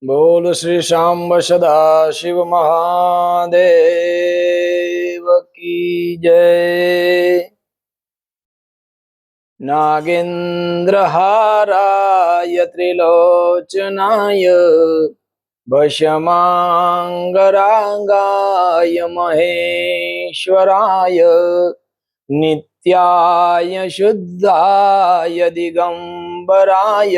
बोल श्री शाम्ब सदा शिव महादेव की जय। नागेन्द्रहाराय त्रिलोचनाय भस्मांगरागाय महेश्वराय नित्याय शुद्धाय दिगंबराय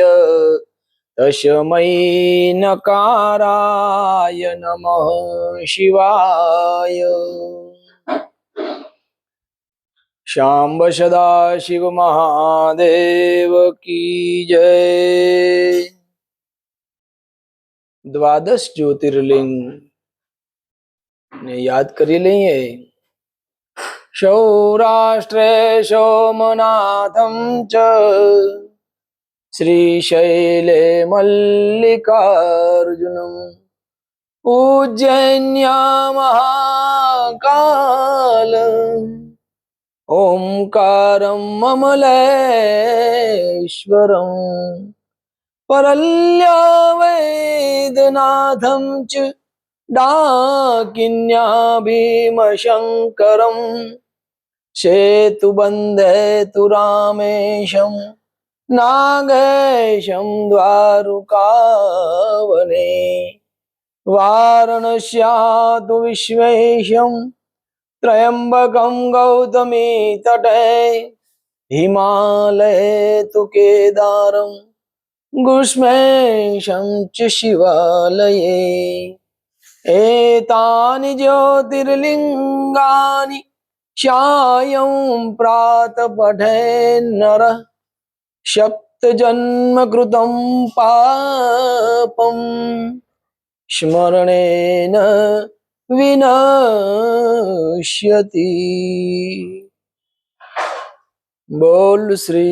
तस्मै नकाराय नमः शिवाय। शाम्ब सदा शिव महादेव की जय। द्वादश ज्योतिर्लिंग ने याद करी लईए। सौराष्ट्रे सोमनाथं च श्रीशैले मल्लिकार्जुनम् उज्जैन्यां महाकालम् ओंकारं ममलेश्वरम् परल्या वैद्यनाथं च डाकिन्या भीमशङ्करम् सेतुबन्धे तु रामेशम् नागेशं द्वारकावने वाराणस्यां विश्वेशं त्र्यम्बकं गौतमी तटे हिमालये तु केदारं गुष्मेशं च शिवालये। एतानि ज्योतिर्लिङ्गानि सायं प्रातः पठेन् नरः सप्तजन्म कृतं पापं स्मरणेन विनश्यति। बोल श्री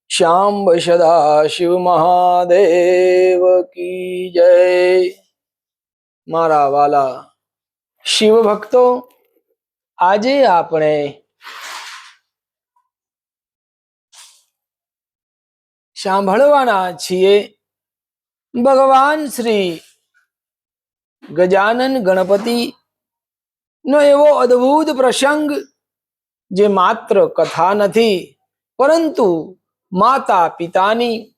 शाम्ब सदा शिव महादेव की जय। मारा वाला शिव भक्तो, आजे आपणे સાંભળવાના છીએ ભગવાન શ્રી ગજાનન ગણપતિ નો એવો અદ્ભુત પ્રસંગ જે માત્ર કથા નથી પરંતુ માતા પિતાની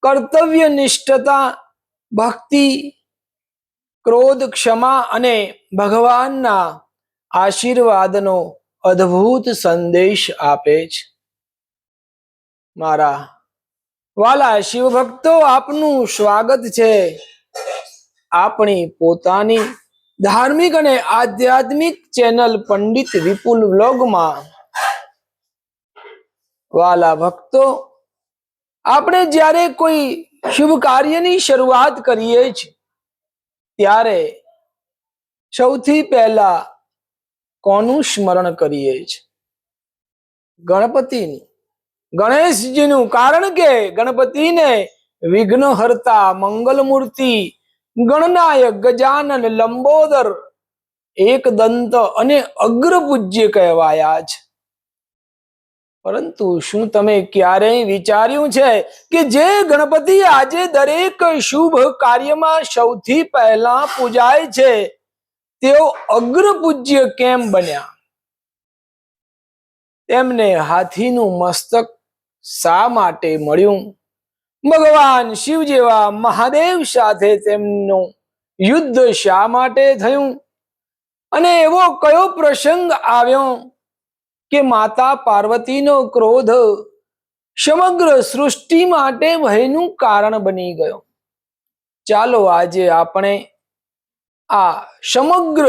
કર્તવ્ય નિષ્ઠતા, ભક્તિ, ક્રોધ, ક્ષમા અને ભગવાનના આશીર્વાદનો અદ્ભુત સંદેશ આપે છે। મારા વાલા શિવ ભક્તો, આપનું સ્વાગત છે આપણી પોતાની ધાર્મિક અને આધ્યાત્મિક ચેનલ પંડિત વિપુલ વ્લોગમાં। વાલા ભક્તો, આપણે જ્યારે કોઈ શુભ કાર્યની શરૂઆત કરીએ છીએ ત્યારે સૌથી પહેલા કોનું સ્મરણ કરીએ છીએ? ગણપતિનું, ગણેશજીનું। કારણ કે ગણપતિને વિઘ્નહર્તા, મંગલમૂર્તિ, ગણનાયક, ગજાનન, લંબોદર, એકદંત અને અગ્રપૂજ્ય કહેવાયા છે। પરંતુ શું તમે ક્યારેય વિચાર્યું છે કે જે ગણપતિ આજે દરેક શુભ કાર્યમાં સૌથી પહેલા પૂજાય છે તેઓ અગ્રપૂજ્ય કેમ બન્યા? તેમને હાથીનું મસ્તક શા માટે મળ્યું? ભગવાન શિવ જેવા મહાદેવ સાથે તેમનું યુદ્ધ શા માટે થયું? અને એવો કયો પ્રસંગ આવ્યો કે માતા પાર્વતીનો ક્રોધ સમગ્ર સૃષ્ટિ માટે ભયનું કારણ બની ગયો? ચાલો આજે આપણે આ સમગ્ર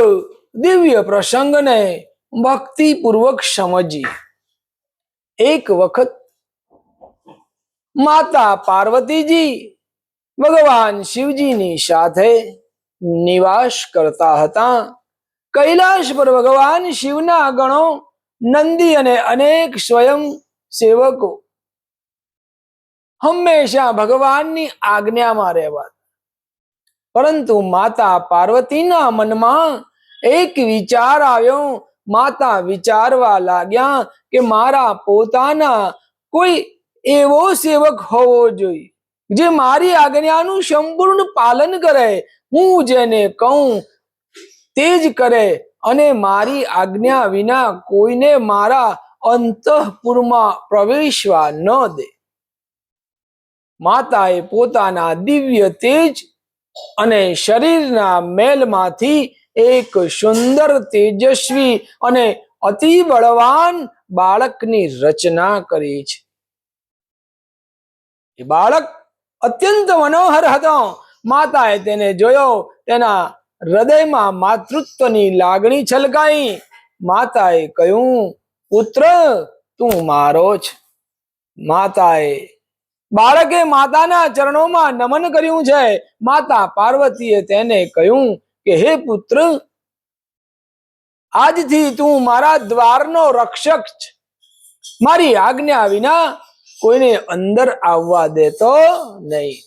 દિવ્ય પ્રસંગને ભક્તિપૂર્વક સમજીએ। એક વખત માતા પાર્વતીજી ભગવાન શિવજીની સાથે નિવાસ કરતા હતા। કૈલાશ પર ભગવાન શિવના ગણો, નંદી અને અનેક સ્વયં સેવકો હંમેશા ભગવાનની આજ્ઞામાં રહેવા। પરંતુ માતા પાર્વતીના મનમાં એક વિચાર આવ્યો। માતા વિચારવા લાગ્યા કે મારા પોતાના કોઈ એવો સેવક હોવો જોઈએ જે મારી આજ્ઞાનું સંપૂર્ણ પાલન કરે, હું જેને કહું તે જ કરે અને મારી આજ્ઞા વિના કોઈને મારા અંતઃપુરમાં પ્રવેશવા ન દે. માતાએ પોતાના દિવ્ય તેજ અને શરીરના મેલમાંથી એક સુંદર, તેજસ્વી અને અતિ બળવાન બાળકની રચના કરી છે. એ બાળક અત્યંત મનોહર હતો. માતાએ તેને જોયો, તેના હૃદયમાં માતૃત્વની લાગણી છલકાઈ. માતાએ કહ્યું, પુત્ર, તું મારો છે. બાળકે માતાના ચરણોમાં નમન કર્યું છે. માતા પાર્વતીએ તેને કહ્યું કે હે પુત્ર, આજથી તું મારા દ્વારનો રક્ષક છે. મારી આજ્ઞા વિના કોઈને અંદર આવવા દેતો નહીં.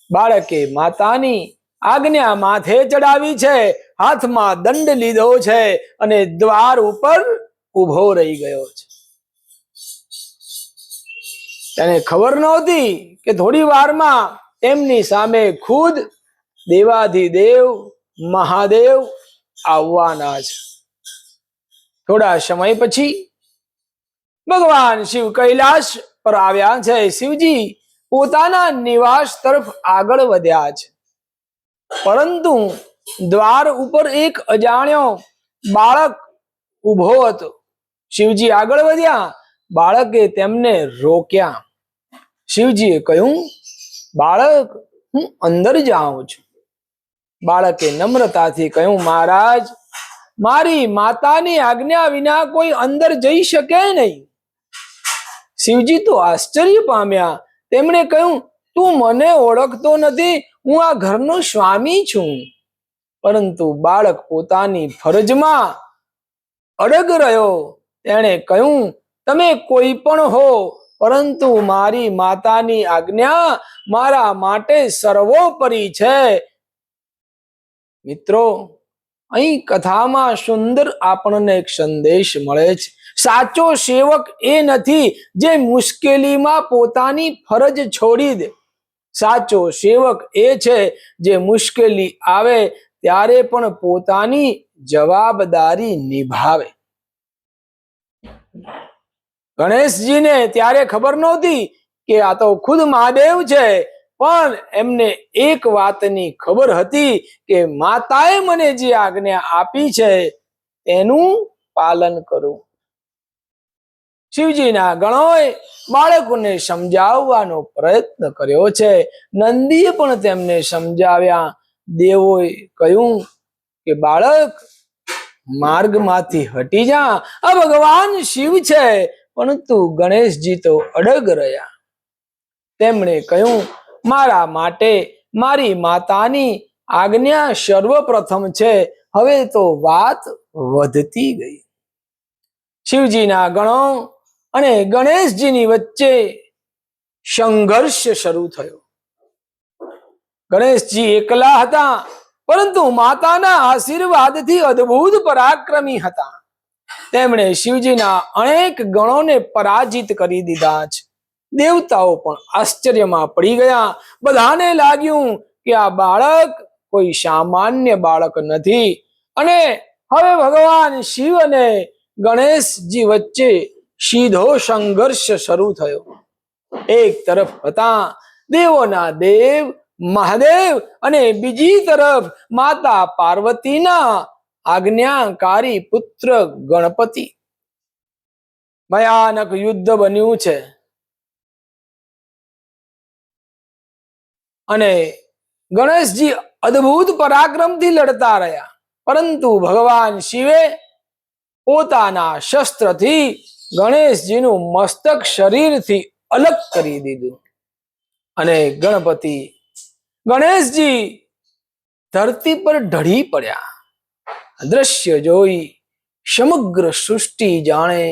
બાળકે માતાની આજ્ઞા માથે ચડાવી છે, હાથમાં દંડ લીધો છે અને દ્વાર ઉપર ઉભો રહી ગયો છે. તેને ખબર નહોતી કે થોડી વારમાં તેમની સામે ખુદ દેવાધિદેવ મહાદેવ આવવાના છે. થોડા સમય પછી ભગવાન શિવ કૈલાશ પર આવ્યા છે. શિવજી પોતાના નિવાસ તરફ આગળ વધ્યા છે, પરંતુ દ્વાર ઉપર એક અજાણ્યો બાળક ઊભો હતો. શિવજી આગળ વધ્યા, બાળકે તેમને રોક્યા. શિવજીએ કહ્યું, બાળક, હું અંદર જાઉં છું. બાળકે નમ્રતાથી કહ્યું, મહારાજ, મારી માતાની આજ્ઞા વિના કોઈ અંદર જઈ શકે નહીં. શિવજી તો આશ્ચર્ય પામ્યા. તેમણે કહ્યું, તું મને ઓળખતો નથી, હું આ ઘરનો સ્વામી છું. પરંતુ બાળક પોતાની ફરજમાં અડગ રહ્યો. તેણે કહ્યું, તમે કોઈ પણ હો, પરંતુ મારી માતાની આજ્ઞા મારા માટે સર્વોપરી છે. મિત્રો, અહીં કથામાં સુંદર આપણને એક સંદેશ મળે છે. સાચો સેવક એ નથી જે મુશ્કેલીમાં પોતાની ફરજ છોડી દે. સાચો સેવક એ છે જે મુશ્કેલી આવે ત્યારે પણ પોતાની જવાબદારી નિભાવે. ગણેશજીને ત્યારે ખબર નહોતી કે આ તો ખુદ મહાદેવ છે, પણ એમને એક વાતની ખબર હતી કે માતાએ મને જે આજ્ઞા આપી છે તેનું પાલન કરું. શિવજીના ગણોએ બાળકોને સમજાવવાનો પ્રયત્ન કર્યો છે. નંદીએ પણ તેમને સમજાવ્યા. દેવોએ કહ્યું કે બાળક, માર્ગમાંથી હટી જા. આ ભગવાન શિવ છે. પરંતુ ગણેશજી તો અડગ રહ્યા. તેમણે કહ્યું, મારા માટે મારી માતાની આજ્ઞા સર્વપ્રથમ છે. હવે તો વાત વધતી ગઈ. શિવજીના ગણો અને ગણેશજીની વચ્ચે સંઘર્ષ શરૂ થયો. ગણેશજી એકલા હતા, પરંતુ માતાના આશીર્વાદથી અદ્ભુત પરાક્રમી હતા. તેમણે શિવજીના અનેક ગણોને પરાજિત કરી દીધા છે. દેવતાઓ પણ આશ્ચર્યમાં પડી ગયા. બધાને લાગ્યું કે આ બાળક કોઈ સામાન્ય બાળક નથી. અને હવે ભગવાન શિવ અને ગણેશજી વચ્ચે સીધો સંઘર્ષ શરૂ થયો. એક તરફ હતા દેવોના દેવ મહાદેવ અને બીજી તરફ માતા પાર્વતીના આજ્ઞાકારી પુત્ર ગણપતિ. ભયાનક યુદ્ધ બન્યું છે અને ગણેશજી અદ્ભુત પરાક્રમથી લડતા રહ્યા, પરંતુ ભગવાન શિવે પોતાના શસ્ત્રથી ગણેશજીનું મસ્તક શરીરથી અલગ કરી દીધું અને ગણેશજી ધરતી પર ઢળી પડ્યા. દ્રશ્ય જોઈ સમગ્ર સૃષ્ટિ જાણે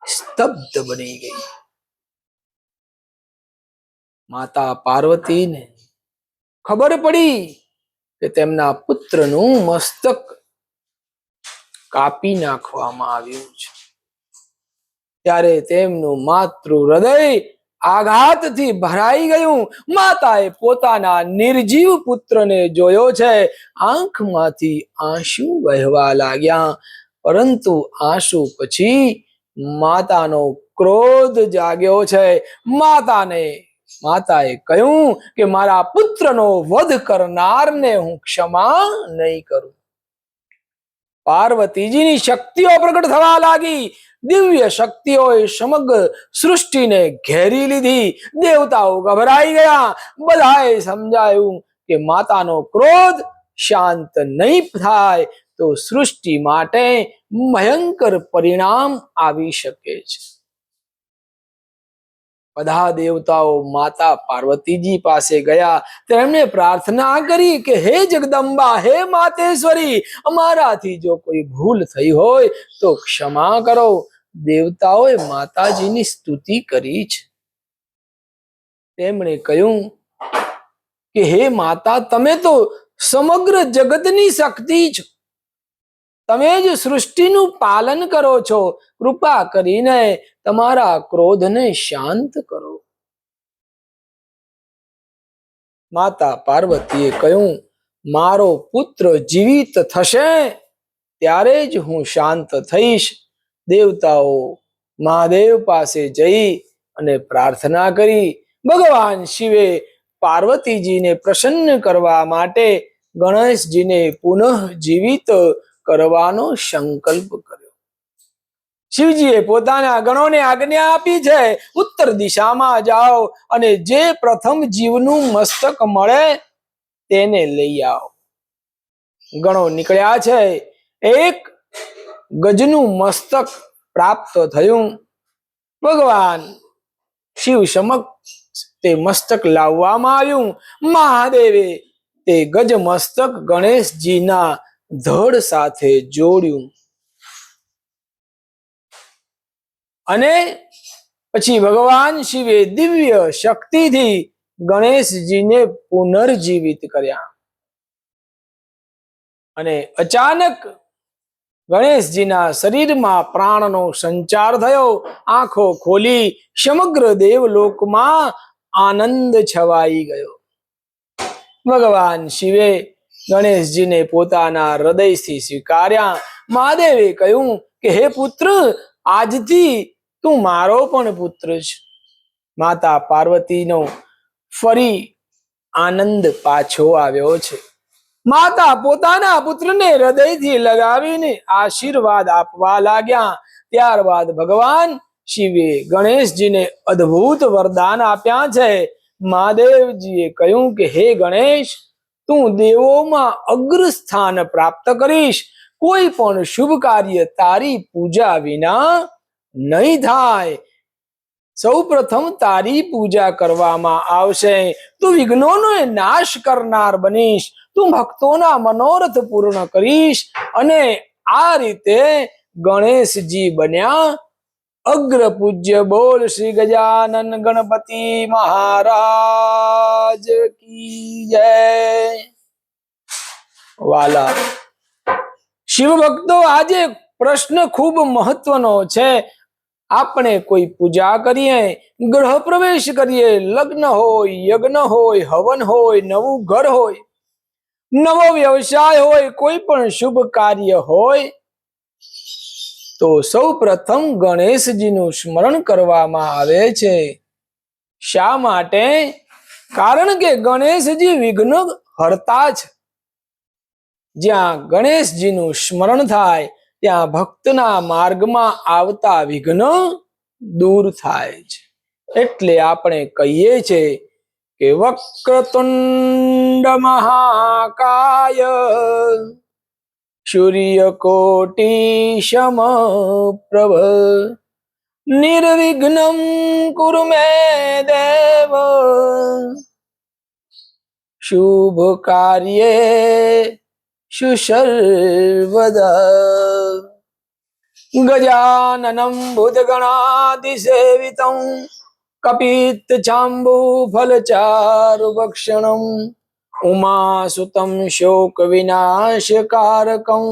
સ્તબ્ધ બની ગઈ. માતા પાર્વતીને ખબર પડી કે તેમના પુત્રનું મસ્તક કાપી નાખવામાં આવ્યું છે. ત્યારે તેમનું માતૃ હૃદય આઘાતથી ભરાઈ ગયું. માતાએ પોતાના નિર્જીવ પુત્રને જોયો છે. આંખમાંથી આંસુ વહેવા લાગ્યા. પરંતુ આંસુ પછી માતાનો ક્રોધ જાગ્યો છે. માતાએ કહ્યું કે મારા પુત્રનો વધ કરનારને હું ક્ષમા નહીં કરું. પાર્વતીજીની શક્તિઓ પ્રગટ થવા લાગી. દિવ્ય શક્તિઓએ સમગ્ર સૃષ્ટિને ઘેરી લીધી. દેવતાઓ ગભરાઈ ગયા. બધાએ સમજાયું કે માતાનો ક્રોધ શાંત નહીં થાય તો સૃષ્ટિ માટે ભયંકર પરિણામ આવી શકે છે. બધા દેવતાઓ માતા પાર્વતીજી પાસે ગયા. તેમણે પ્રાર્થના કરી કે હે જગદંબા, હે માતેશ્વરી, અમારાથી જો કોઈ ભૂલ થઈ હોય તો ક્ષમા કરો. દેવતાઓએ માતાજીની સ્તુતિ કરી છે. તેમણે કહ્યું કે હે માતા, તમે તો સમગ્ર જગતની શક્તિ છો. તમે જ સૃષ્ટિનું પાલન કરો છો. કૃપા કરીને તમારા ક્રોધને શાંત કરો. માતા પાર્વતીએ કહ્યું, મારો પુત્ર જીવિત થશે ત્યારે જ હું શાંત થઈશ. દેવતાઓ મહાદેવ પાસે જઈ અને પ્રાર્થના કરી. ભગવાન શિવે પાર્વતીજીને પ્રસન્ન કરવા માટે ગણેશજીને પુનઃ જીવિત કરવાનો સંકલ્પ કર્યો. શિવજીએ પોતાના ગણોને આજ્ઞા આપી છે, ઉત્તર દિશામાં જાઓ અને જે પ્રથમ જીવનું મસ્તક મળે તેને લઈ આવો. ગણો નીકળ્યા છે. એક ગજનું મસ્તક પ્રાપ્ત થયું. ભગવાન શિવ સમક્ષ તે મસ્તક લાવવામાં આવ્યું. મહાદેવે તે ગજ મસ્તક ગણેશજીના ધડ સાથે જોડ્યું અને પછી ભગવાન શિવે દિવ્ય શક્તિથી ગણેશજીને પુનર્જીવિત કર્યા. અને અચાનક ગણેશજીના શરીરમાં પ્રાણનો સંચાર થયો. આંખો ખોલી સમગ્ર દેવલોકમાં આનંદ છવાઈ ગયો. ભગવાન શિવે ગણેશજીને પોતાના હૃદયથી સ્વીકાર્યા. મહાદેવે કહ્યું કે હે પુત્ર, આજથી તું મારો પણ પુત્ર છે. માતા પાર્વતીનો ફરી આનંદ પાછો આવ્યો છે. માતા પોતાના પુત્રને હૃદયથી લગાવીને આશીર્વાદ આપવા લાગ્યા. ત્યારબાદ ભગવાન શિવે ગણેશજીને અદ્ભુત વરદાન આપ્યા છે. મહાદેવજીએ કહ્યું કે હે ગણેશ, તું દેવોમાં અગ્ર સ્થાન પ્રાપ્ત કરીશ. કોઈ પણ શુભ કાર્ય તારી પૂજા વિના નહીં થાય. સૌ પ્રથમ તારી પૂજા કરવામાં આવશે. તું વિઘ્નોનો નાશ કરનાર બનીશ. તું ભક્તોના મનોરથ પૂર્ણ કરીશ. અને આ રીતે ગણેશજી બન્યા અગ્ર પૂજ્ય. બોલ શ્રી ગજાનન ગણપતિ મહારાજ કી જય. વાલા શિવ ભક્તો, આજે પ્રશ્ન ખૂબ મહત્વનો છે. આપણે કોઈ પૂજા કરીએ, ગ્રહ પ્રવેશ કરીએ, લગ્ન હોય, યજ્ઞ હોય, હવન હોય, નવું ઘર હોય, નવો વ્યવસાય હોય, કોઈ પણ શુભ કાર્ય હોય તો સૌ પ્રથમ ગણેશજીનું સ્મરણ કરવામાં આવે છે. શા માટે? કારણ કે ગણેશજી વિઘ્ન હરતા છે. જ્યાં ગણેશજીનું સ્મરણ થાય ત્યાં ભક્તના માર્ગમાં આવતા વિઘ્ન દૂર થાય છે. એટલે આપણે કહીએ છીએ કે વક્રતુંડ મહાકાય સૂર્યકોટી સમપ્રભ નિર્વિઘ્નમ કુરુ મે દેવ શુભ કાર્યે સર્વદા. ગજાનનમ ભૂતગણાધિસેવિતં કપિત ચાંબુ ફલચારુભક્ષણમ ઉમાસુતમ શોક વિનાશકારકં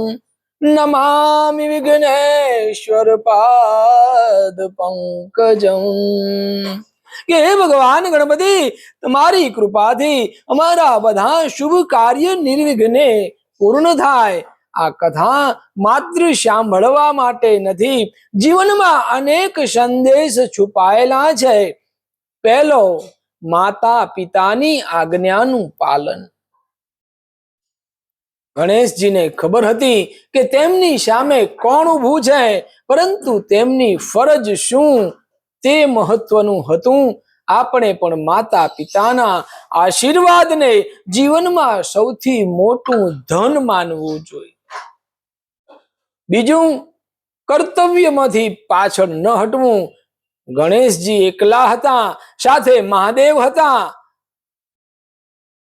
નમામિ વિઘ્નેશ્વર પાદ પંકજં. કે હે ભગવાન ગણપતિ, તમારી કૃપાથી અમારા બધા શુભ કાર્ય નિર્વિઘ્ને પૂર્ણ થાય. આ કથા માત્ર સાંભળવા માટે નથી, જીવનમાં અનેક સંદેશ છુપાયેલા છે. પહેલો, માતા પિતાની આજ્ઞાનું પાલન. ગણેશજીને ખબર હતી કે તેમની સામે કોણ ઊભું છે, પરંતુ તેમની ફરજ શું તે મહત્વનું હતું. આપણે પણ માતા પિતાના આશીર્વાદને જીવનમાં સૌથી મોટું ધન માનવું જોઈએ. બીજું, કર્તવ્યમાંથી પાછળ ન હટવું. ગણેશજી એકલા હતા, સાથે મહાદેવ હતા.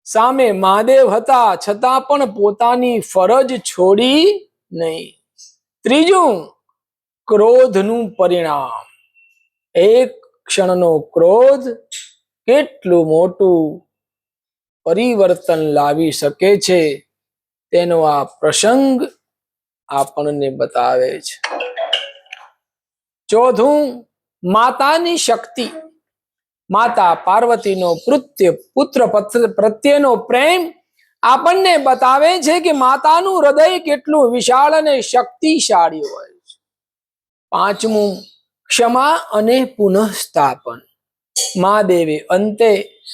સામે મહાદેવ હતા, છતાં પણ પોતાની ફરજ છોડી નહીં. ત્રીજું, ક્રોધનું પરિણામ. એક ક્ષણનો ક્રોધ કેટલું મોટું પરિવર્તન લાવી શકે છે, તેનો આ પ્રસંગ આપણને બતાવે છે. ચોથું, માતાની શક્તિ. માતા પાર્વતીનો પુત્ર પ્રત્યેનો પ્રેમ આપણને બતાવે છે કે માતાનું હૃદય કેટલું વિશાળ અને શક્તિશાળી હોય છે. પાંચમું, ક્ષમા અને પુનઃસ્થાપન. મહાદેવે અંતે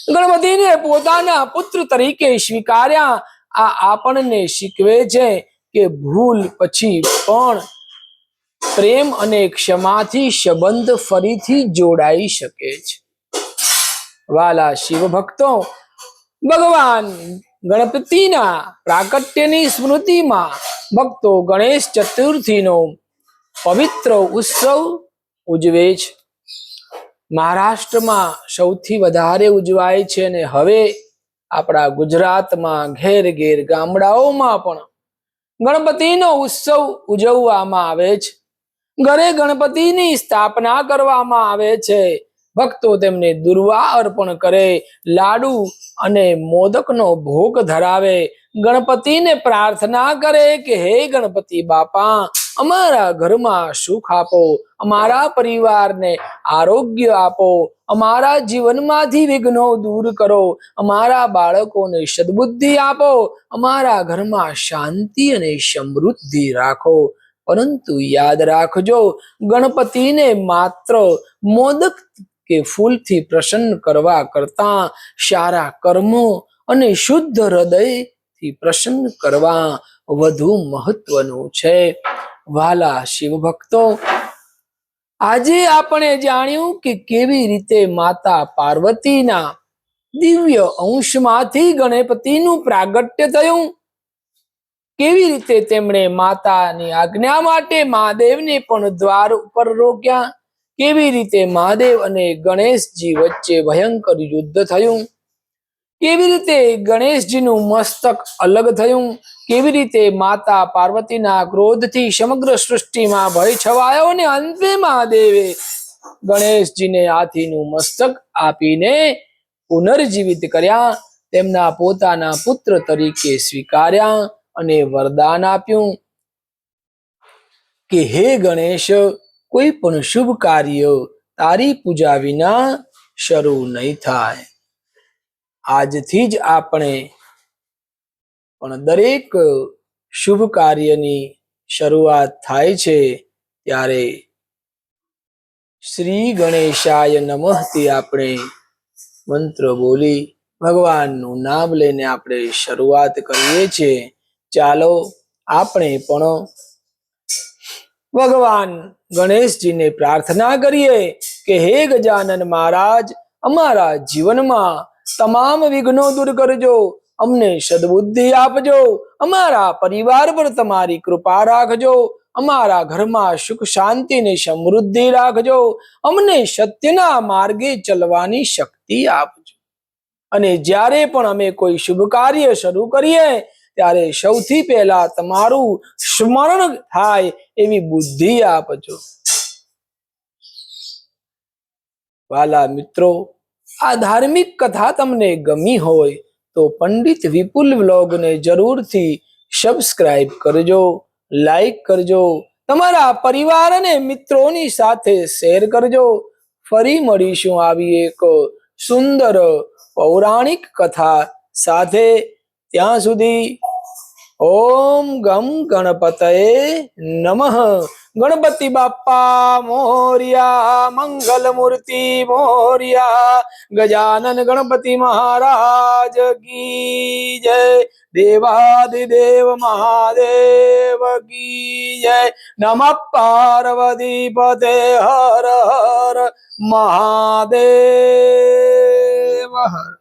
ગણપતિને પોતાના પુત્ર તરીકે સ્વીકાર્યા. આ આપણને શીખવે છે કે ભૂલ પછી પણ પ્રેમ અને ક્ષમાથી સંબંધ ફરીથી જોડાઈ શકે છે. વાલા શિવ ભક્તો, ભગવાન ગણપતિના પ્રાકટ્યની સ્મૃતિમાં ભક્તો ગણેશ ચતુર્થીનો પવિત્ર ઉત્સવ ઉજવે છે. મહારાષ્ટ્રમાં સૌથી વધારે ઉજવાય છે, અને હવે આપણા ગુજરાતમાં ઘેર ઘેર ગામડાઓમાં પણ ગણપતિનો ઉત્સવ ઉજવવામાં આવે છે. ઘરે ગણપતિની સ્થાપના કરવામાં આવે છે. ભક્તો તેમને દુર્વા અર્પણ કરે, લાડુ અને મોદકનો ભોગ ધરાવે, ગણપતિને પ્રાર્થના કરે કે હે ગણપતિ બાપા, અમારા ઘરમાં સુખ આપો, અમારા પરિવારને આરોગ્ય આપો, અમારા જીવનમાંથી વિઘ્નો દૂર કરો, અમારા બાળકોને સદબુદ્ધિ આપો, અમારા ઘરમાં શાંતિ અને સમૃદ્ધિ રાખો. પરંતુ યાદ રાખજો, ગણપતિને માત્ર મોદક કે ફૂલથી પ્રસન્ન કરવા કરતા સારા કર્મો અને શુદ્ધ હૃદયથી પ્રસન્ન કરવા વધુ મહત્વનું છે. વાલા શિવ ભક્તો, આજે આપણે જાણ્યું કે કેવી રીતે માતા પાર્વતીના દિવ્ય અંશમાંથી ગણપતિનું પ્રાગટ્ય થયું, કેવી રીતે તેમણે માતાની આજ્ઞા માટે મહાદેવને પણ દ્વાર ઉપર રોક્યા, કેવી રીતે મહાદેવ અને ગણેશજી વચ્ચે ભયંકર યુદ્ધ થયું, કેવી રીતે ગણેશજીનું મસ્તક અલગ થયું, કેવી રીતે માતા પાર્વતીના ક્રોધથી સમગ્ર સૃષ્ટિમાં ભય છવાયો, અને અંતે મહાદેવે ગણેશજીને હાથીનું મસ્તક આપીને પુનર્જીવિત કર્યા, તેમના પોતાના પુત્ર તરીકે સ્વીકાર્યા અને વરદાન આપ્યું કે હે ગણેશ, કોઈ પણ શુભ કાર્ય તારી પૂજા વિના શરૂ નહીં થાય. આજથી જ આપણે પણ દરેક શુભ કાર્યની શરૂઆત થાય છે ત્યારે શ્રી ગણેશાય નમઃથી આપણે મંત્ર બોલી ભગવાનનું નામ લઈને આપણે શરૂઆત કરીએ છીએ. ચાલો આપણે પણ ભગવાન ગણેશજીને પ્રાર્થના કરીએ કે હે ગજાનન મહારાજ, અમારા જીવનમાં તમામ વિઘ્નો દૂર કરજો, અમને સદબુદ્ધિ આપજો, અમારા પરિવાર પર તમારી કૃપા રાખજો, અમારા ઘરમાં સુખ શાંતિ ને સમૃદ્ધિ રાખજો, અમને સત્યના માર્ગે ચલવાની શક્તિ આપજો. અને જ્યારે પણ અમે કોઈ શુભ કાર્ય શરૂ કરીએ ત્યારે સૌથી પહેલા તમારું સ્મરણ થાય એવી બુદ્ધિ આપજો. વાલા મિત્રો, આ ધાર્મિક કથા તમને ગમી હોય તો પંડિત વિપુલ વ્લોગને જરૂરથી સબસ્ક્રાઇબ કરજો, લાઈક કરજો, તમારા પરિવાર અને મિત્રોની સાથે શેર કરજો. ફરી મળીશું આવી એક સુંદર પૌરાણિક કથા સાથે. ત્યાં સુધી ઓમ ગમ ગણપતये નમઃ. ગણપતિ બાપ્પા મોર્યા, મંગલ મૂર્તિ મોર્યા, ગજાનન ગણપતિ મહારાજ કી જય, દેવાધિદેવ મહાદેવ કી જય. નમઃ પાર્વતી પતે હર હર મહાદેવ હર.